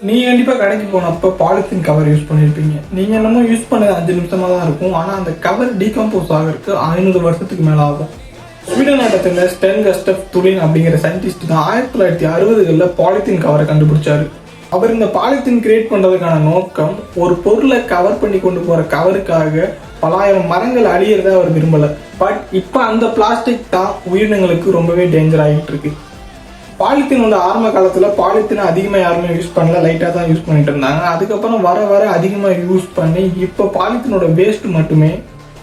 நீங்கள் கண்டிப்பாக கடைக்கு போனப்போ பாலித்தீன் கவர் யூஸ் பண்ணியிருப்பீங்க. நீங்கள் என்னமோ யூஸ் பண்ணது 5 நிமிஷமாக தான் இருக்கும். ஆனால் அந்த கவர் டீகம்போஸ் ஆகிறதுக்கு 500 வருஷத்துக்கு மேலே ஆகும். ஸ்வீடன் நாட்டத்தில் ஸ்டென் கஸ்டப் துலின் அப்படிங்கிற சயின்டிஸ்ட் தான் 1960களில் பாலித்தீன் கவரை கண்டுபிடிச்சாரு. அவர் இந்த பாலித்தீன் கிரியேட் பண்ணுறதுக்கான நோக்கம் ஒரு பொருளை கவர் பண்ணி கொண்டு போகிற கவருக்காக பலாயிரம் மரங்கள் அழியிறத அவர் விரும்பலை. பட் இப்போ அந்த பிளாஸ்டிக் தான் உயிரினங்களுக்கு ரொம்பவே டேஞ்சர் ஆகிட்டு இருக்கு. பாலித்தீனோட ஆரம்ப காலத்தில் பாலித்தீனை அதிகமாக யாருமே யூஸ் பண்ணல, லைட்டாக தான் யூஸ் பண்ணிட்டு இருந்தாங்க. அதுக்கப்புறம் வர அதிகமாக யூஸ் பண்ணி இப்போ பாலித்தீனோட வேஸ்ட் மட்டுமே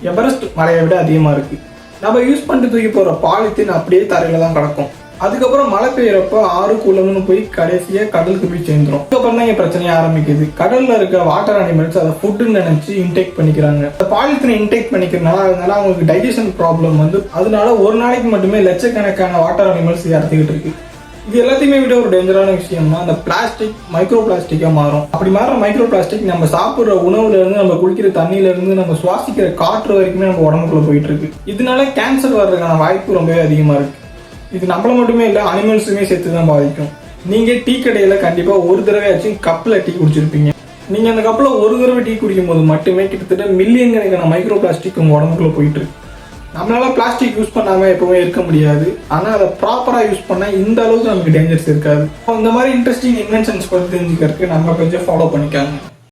எவரெஸ்ட் மலையை விட அதிகமாக இருக்குது. நம்ம யூஸ் பண்ணிட்டு தூக்கி போகிற பாலித்தீன் அப்படியே தரையில் தான் கிடக்கும். அதுக்கப்புறம் மழை பெய்யறப்ப ஆறு குளம்னு போய் கடைசியாக கடலுக்கு போய் சேர்ந்துடும். அதுக்கப்புறம் தான் இங்கே பிரச்சனையே ஆரம்பிக்குது. கடலில் இருக்க வாட்டர் அனிமல்ஸ் அதை ஃபுட்டுன்னு நினச்சி இன்டேக் பண்ணிக்கிறாங்க. அந்த பாலித்தீனை இன்டேக் பண்ணிக்கிறதுனால அதனால அவங்களுக்கு டைஜஷன் ப்ராப்ளம் அதனால ஒரு நாளைக்கு மட்டுமே லட்சக்கணக்கான வாட்டர் அனிமல்ஸ் இறந்துக்கிட்டு இருக்கு. இது எல்லாத்தையுமே விட ஒரு டேஞ்சரான விஷயம்னா அந்த பிளாஸ்டிக் மைக்ரோ பிளாஸ்டிக்காக மாறும். அப்படி மாறுற மைக்ரோ பிளாஸ்டிக் நம்ம சாப்பிட்ற உணவுல இருந்து, நம்ம குடிக்கிற தண்ணியில இருந்து, நம்ம சுவாசிக்கிற காற்று வரைக்குமே நம்ம உடம்புக்குள்ள போயிட்டு இருக்கு. இதனால கேன்சர் வர்றதுக்கான வாய்ப்பு ரொம்பவே அதிகமா இருக்கு. இது நம்மள மட்டுமே இல்லை, அனிமல்ஸுமே சேர்த்து தான் பாதிக்கும். நீங்க டீ கடையில கண்டிப்பா ஒரு தடவையாச்சும் கப்ல டீ குடிச்சிருப்பீங்க. நீங்க அந்த கப்ல ஒரு தடவை டீ குடிக்கும் போது மட்டுமே கிட்டத்தட்ட மில்லியன் கணக்கான மைக்ரோ பிளாஸ்டிக் உங்க உடம்புக்குள்ள போயிட்டு இருக்கு. நம்மளால பிளாஸ்டிக் யூஸ் பண்ணாம எப்பவுமே இருக்க முடியாது. ஆனா அதை ப்ராப்பரா யூஸ் பண்ணா இந்த அளவுக்கு நமக்கு டேஞ்சர்ஸ் இருக்காது. இந்த மாதிரி இன்ட்ரெஸ்டிங் இன்வென்ஷன்ஸ் பற்றி தெரிஞ்சுக்கிறதுக்கு நம்ம கொஞ்சம் ஃபாலோ பண்ணிக்காங்க.